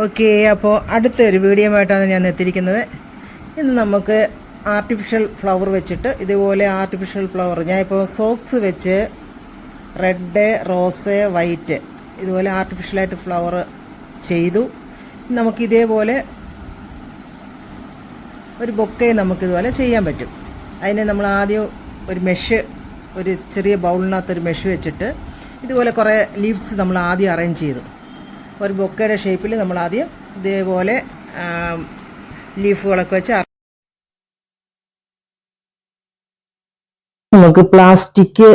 Okay, അപ്പോൾ അടുത്തൊരു video ആയിട്ടാണ് ഞാൻ എത്തിയിരിക്കുന്നത്. ഇന്ന് നമുക്ക് ആർട്ടിഫിഷ്യൽ ഫ്ലവർ വെച്ചിട്ട് ഇതുപോലെ ആർട്ടിഫിഷ്യൽ ഫ്ലവർ ഞാനിപ്പോൾ സോക്സ് വെച്ച് റെഡ്, റോസ്, വൈറ്റ് ഇതുപോലെ ആർട്ടിഫിഷ്യലായിട്ട് ഫ്ലവർ ചെയ്തു. നമുക്കിതേപോലെ ഒരു ബൊക്കെ നമുക്കിതുപോലെ ചെയ്യാൻ പറ്റും. അതിന് നമ്മൾ ആദ്യം ഒരു ചെറിയ ബൗളിനകത്തൊരു മെഷ് വെച്ചിട്ട് ഇതുപോലെ കുറേ ലീവ്സ് നമ്മൾ ആദ്യം അറേഞ്ച് ചെയ്തു. ഒരു ബൊക്കയുടെ ഷേപ്പിൽ നമ്മൾ ആദ്യം ഇതേപോലെ ലീഫുകളൊക്കെ വെച്ച് നമുക്ക് പ്ലാസ്റ്റിക്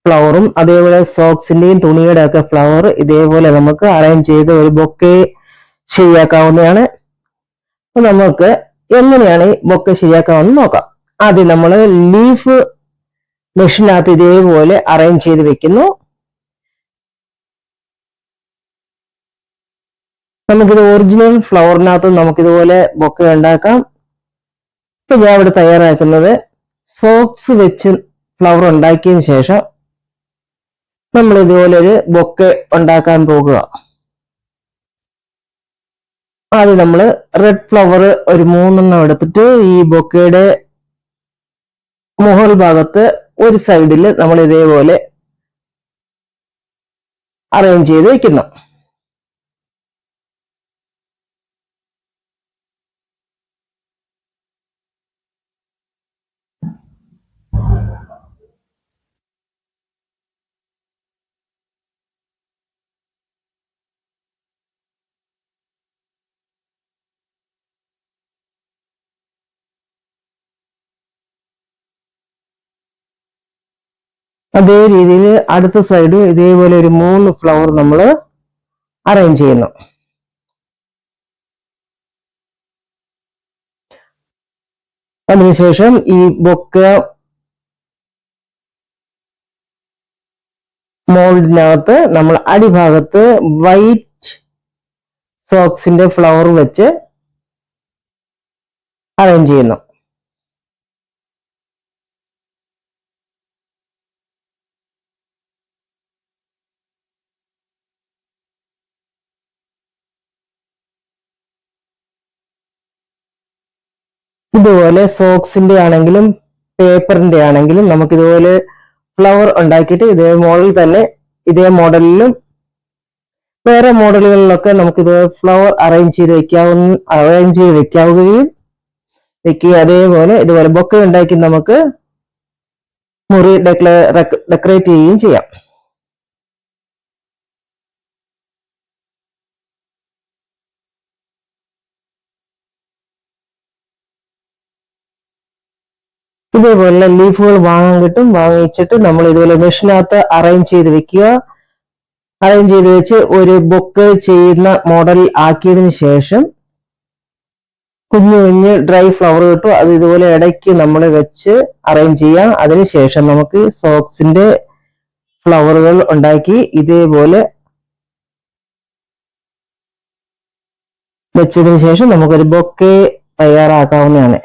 ഫ്ലവറും അതേപോലെ സോക്സിന്റെയും തുണിയുടെ ഒക്കെ ഫ്ലവർ ഇതേപോലെ നമുക്ക് അറേഞ്ച് ചെയ്ത് ഒരു ബൊക്കെ ശരിയാക്കാവുന്നതാണ്. അപ്പൊ നമുക്ക് എങ്ങനെയാണ് ഈ ബൊക്കെ ശരിയാക്കാമെന്ന് നോക്കാം. ആദ്യം നമ്മൾ ലീഫ് മെഷീനകത്ത് ഇതേപോലെ അറേഞ്ച് ചെയ്ത് വെക്കുന്നു. നമുക്കിത് ഒറിജിനൽ ഫ്ലവറിനകത്ത് നമുക്കിതുപോലെ ബൊക്കെ ഉണ്ടാക്കാം. ഇപ്പൊ ഞാൻ ഇവിടെ തയ്യാറാക്കുന്നത് സോക്സ് വെച്ച് ഫ്ലവർ ഉണ്ടാക്കിയതിന് ശേഷം നമ്മൾ ഇതുപോലെ ഒരു ബൊക്കെ ഉണ്ടാക്കാൻ പോകുക. ആദ്യം നമ്മൾ റെഡ് ഫ്ലവർ ഒരു 3 എടുത്തിട്ട് ഈ ബൊക്കയുടെ മുകൾ ഭാഗത്ത് ഒരു സൈഡിൽ നമ്മൾ ഇതേപോലെ അറേഞ്ച് ചെയ്ത് വെക്കുന്നു. അതേ രീതിയിൽ അടുത്ത സൈഡ് ഇതേപോലെ ഒരു 3 ഫ്ലവർ നമ്മൾ അറേഞ്ച് ചെയ്യുന്നു. അതിനുശേഷം ഈ ബൊക്ക മോൾഡിനകത്ത് നമ്മൾ അടിഭാഗത്ത് വൈറ്റ് സോക്സിന്റെ ഫ്ലവർ വെച്ച് അറേഞ്ച് ചെയ്യുന്നു. ഇതുപോലെ സോക്സിന്റെ ആണെങ്കിലും പേപ്പറിന്റെ ആണെങ്കിലും നമുക്ക് ഇതുപോലെ ഫ്ലവർ ഉണ്ടാക്കിയിട്ട് ഇതേ മോഡൽ തന്നെ ഇതേ മോഡലിലും വേറെ മോഡലുകളിലൊക്കെ നമുക്കിത് ഫ്ലവർ അറേഞ്ച് ചെയ്ത് വെക്കാവുകയും വെക്കുക. അതേപോലെ ഇതുപോലെ ബൊക്കെ ഉണ്ടാക്കി നമുക്ക് മുറി ഡെക്കറേറ്റ് ചെയ്യുകയും ചെയ്യാം. ഇതേപോലെ ലീഫുകൾ വാങ്ങാൻ കിട്ടും. വാങ്ങിച്ചിട്ട് നമ്മൾ ഇതുപോലെ മെഷീനകത്ത് അറേഞ്ച് ചെയ്ത് വെക്കുക. അറേഞ്ച് ചെയ്ത് വെച്ച് ഒരു ബൊക്കെ ചെയ്യുന്ന മോഡൽ ആക്കിയതിനു ശേഷം കുഞ്ഞു കുഞ്ഞ് ഡ്രൈ ഫ്ലവർ കിട്ടും. അത് ഇതുപോലെ ഇടയ്ക്ക് നമ്മൾ വെച്ച് അറേഞ്ച് ചെയ്യാം. അതിനുശേഷം നമുക്ക് സോക്സിന്റെ ഫ്ലവറുകൾ ഉണ്ടാക്കി ഇതേപോലെ വെച്ചതിന് ശേഷം നമുക്കൊരു ബൊക്കെ തയ്യാറാക്കാവുന്നതാണ്.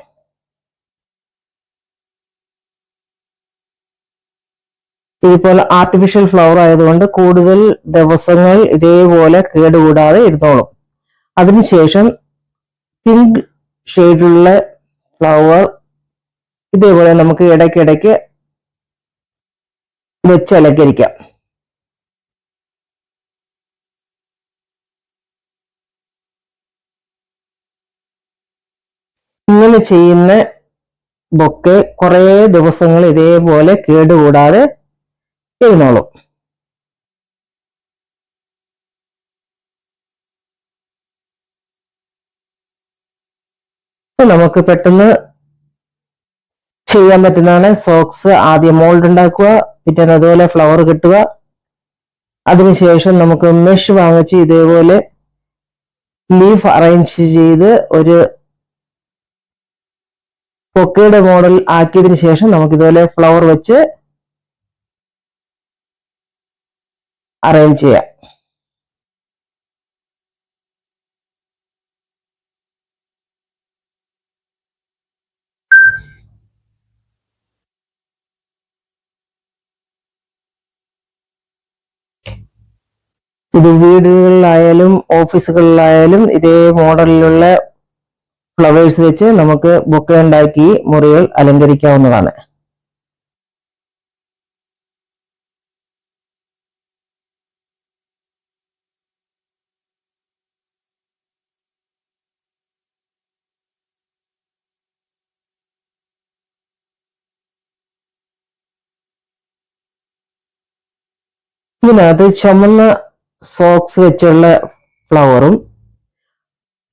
ഇതുപോലെ ആർട്ടിഫിഷ്യൽ ഫ്ലവർ ആയതുകൊണ്ട് കൂടുതൽ ദിവസങ്ങൾ ഇതേപോലെ കേടുകൂടാതെ ഇരുന്നോളും. അതിനുശേഷം പിങ്ക് ഷെയ്ഡുള്ള ഫ്ലവർ ഇതേപോലെ നമുക്ക് ഇടയ്ക്കിടയ്ക്ക് വെച്ച് അലങ്കരിക്കാം. ഇങ്ങനെ ചെയ്യുന്ന ബൊക്കെ കുറേ ദിവസങ്ങൾ ഇതേപോലെ കേടുകൂടാതെ ഇരുന്നോളും. നമുക്ക് പെട്ടെന്ന് ചെയ്യാൻ പറ്റുന്നതാണ്. സോക്സ് ആദ്യം മോൾഡ് ഉണ്ടാക്കുക, പിറ്റേന്ന് അതുപോലെ ഫ്ലവർ കിട്ടുക. അതിനുശേഷം നമുക്ക് മെഷ് വാങ്ങിച്ച് ഇതേപോലെ ലീഫ് അറേഞ്ച് ചെയ്ത് ഒരു ബൊക്കയുടെ മോഡൽ ആക്കിയതിനു ശേഷം നമുക്ക് ഇതുപോലെ ഫ്ലവർ വെച്ച് അറേഞ്ച് ചെയ്യാം. ഇത് വീടുകളിലായാലും ഓഫീസുകളിലായാലും ഇതേ മോഡലിലുള്ള ഫ്ലവേഴ്സ് വെച്ച് നമുക്ക് ബൊക്കെ ഉണ്ടാക്കി മുറികൾ അലങ്കരിക്കാവുന്നതാണ്. ഇതിനകത്ത് ചുമന്ന സോക്സ് വെച്ചുള്ള ഫ്ലവറും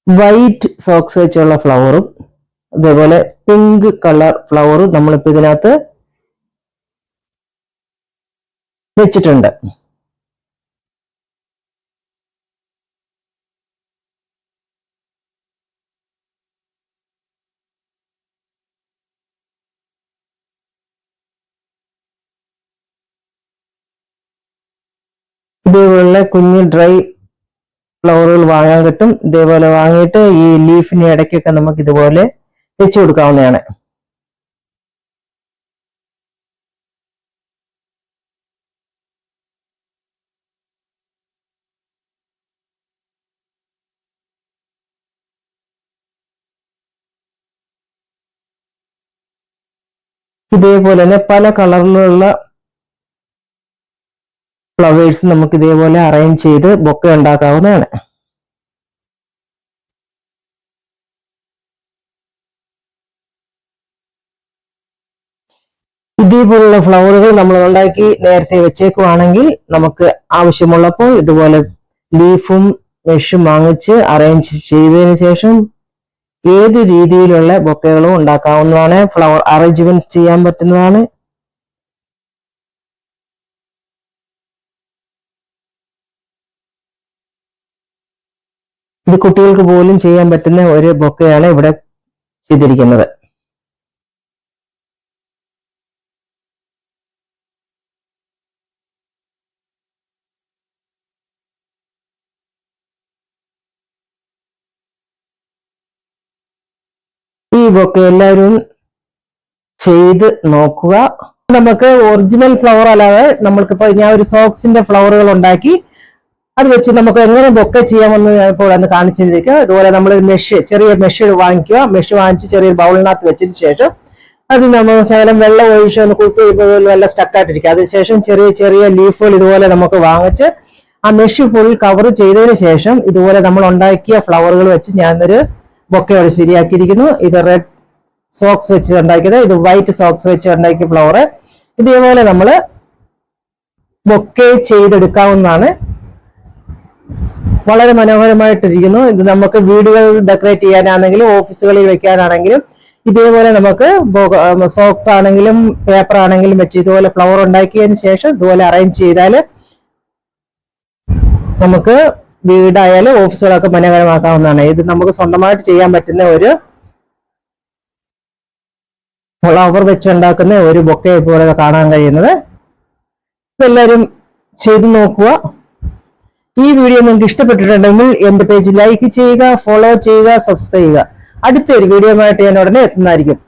വൈറ്റ് സോക്സ് വെച്ചുള്ള ഫ്ലവറും അതേപോലെ പിങ്ക് കളർ ഫ്ലവറും നമ്മളിപ്പോ ഇതിനകത്ത് വെച്ചിട്ടുണ്ട്. ഇതേപോലുള്ള കുഞ്ഞ് ഡ്രൈ ഫ്ലവറുകൾ വാങ്ങാൻ കിട്ടും. ഇതേപോലെ വാങ്ങിയിട്ട് ഈ ലീഫിന് ഇടയ്ക്കൊക്കെ നമുക്ക് ഇതുപോലെ വെച്ചു കൊടുക്കാവുന്നതാണ്. ഇതേപോലെ തന്നെ പല കളറിലുള്ള ഫ്ലവേഴ്സ് നമുക്ക് ഇതേപോലെ അറേഞ്ച് ചെയ്ത് ബൊക്കെ ഉണ്ടാക്കാവുന്നതാണ്. ഇതേപോലുള്ള ഫ്ലവറുകൾ നമ്മൾ ഉണ്ടാക്കി നേരത്തെ വെച്ചേക്കുവാണെങ്കിൽ നമുക്ക് ആവശ്യമുള്ളപ്പോൾ ഇതുപോലെ ലീഫും മെഷും വാങ്ങിച്ച് അറേഞ്ച് ചെയ്തതിന് ശേഷം ഏത് രീതിയിലുള്ള ബൊക്കകളും ഉണ്ടാക്കാവുന്നതാണ്. ഫ്ലവർ അറേഞ്ച്മെന്റ് ചെയ്യാൻ പറ്റുന്നതാണ്. ഇത് കുട്ടികൾക്ക് പോലും ചെയ്യാൻ പറ്റുന്ന ഒരു ബൊക്കയാണ് ഇവിടെ ചെയ്തിരിക്കുന്നത്. ഈ ബൊക്കെ എല്ലാവരും ചെയ്ത് നോക്കുക. നമുക്ക് ഒറിജിനൽ ഫ്ലവർ അല്ലാതെ നമ്മൾക്കിപ്പോ ഞാൻ ഒരു സോക്സിന്റെ ഫ്ലവറുകൾ ഉണ്ടാക്കി അത് വെച്ച് നമുക്ക് എങ്ങനെ ബൊക്കെ ചെയ്യാമെന്ന് ഇപ്പോൾ അന്ന് കാണിച്ചിരിക്കുക. ഇതുപോലെ നമ്മൾ ചെറിയ മെഷ് വാങ്ങിക്കുക. മെഷ് വാങ്ങിച്ച് ചെറിയൊരു ബൗളിനകത്ത് വെച്ചതിന് ശേഷം അത് നമ്മൾ ശകലം വെള്ളം ഒഴിച്ച് ഒന്ന് കുക്ക് ചെയ്യുമ്പോൾ നല്ല സ്റ്റക്കായിട്ടിരിക്കുക. അതിനുശേഷം ചെറിയ ചെറിയ ലീഫുകൾ ഇതുപോലെ നമുക്ക് വാങ്ങിച്ച് ആ മെഷ് ഫുൾ കവർ ചെയ്തതിന് ശേഷം ഇതുപോലെ നമ്മൾ ഉണ്ടാക്കിയ ഫ്ലവറുകൾ വെച്ച് ഞാനൊരു ബൊക്കെ അവിടെ ശരിയാക്കിയിരിക്കുന്നു. ഇത് റെഡ് സോക്സ് വെച്ച് ഉണ്ടാക്കിയത്, ഇത് വൈറ്റ് സോക്സ് വെച്ച് ഉണ്ടാക്കിയ ഫ്ലവർ. ഇതേപോലെ നമ്മൾ ബൊക്കെ ചെയ്തെടുക്കാവുന്നതാണ്. വളരെ മനോഹരമായിട്ടിരിക്കുന്നു. ഇത് നമുക്ക് വീടുകൾ ഡെക്കറേറ്റ് ചെയ്യാനാണെങ്കിലും ഓഫീസുകളിൽ വെക്കാനാണെങ്കിലും ഇതേപോലെ നമുക്ക് സോക്സ് ആണെങ്കിലും പേപ്പർ ആണെങ്കിലും വെച്ച് ഇതുപോലെ ഫ്ലവർ ഉണ്ടാക്കിയതിന് ശേഷം ഇതുപോലെ അറേഞ്ച് ചെയ്താൽ നമുക്ക് വീടായാലും ഓഫീസുകളൊക്കെ മനോഹരമാക്കാവുന്നതാണ്. ഇത് നമുക്ക് സ്വന്തമായിട്ട് ചെയ്യാൻ പറ്റുന്ന ഒരു ഫ്ലവർ വെച്ചുണ്ടാക്കുന്ന ഒരു ബൊക്കെ പോലെ കാണാൻ കഴിയുന്നത്. എല്ലാവരും ചെയ്തു നോക്കുക. ഈ വീഡിയോ നിങ്ങൾക്ക് ഇഷ്ടപ്പെട്ടിട്ടുണ്ടെങ്കിൽ എന്റെ പേജ് ലൈക്ക് ചെയ്യുക, ഫോളോ ചെയ്യുക, സബ്സ്ക്രൈബ് ചെയ്യുക. അടുത്തൊരു വീഡിയോ ആയിട്ട് ഞാൻ ഉടനെ എത്തുന്നതായിരിക്കും.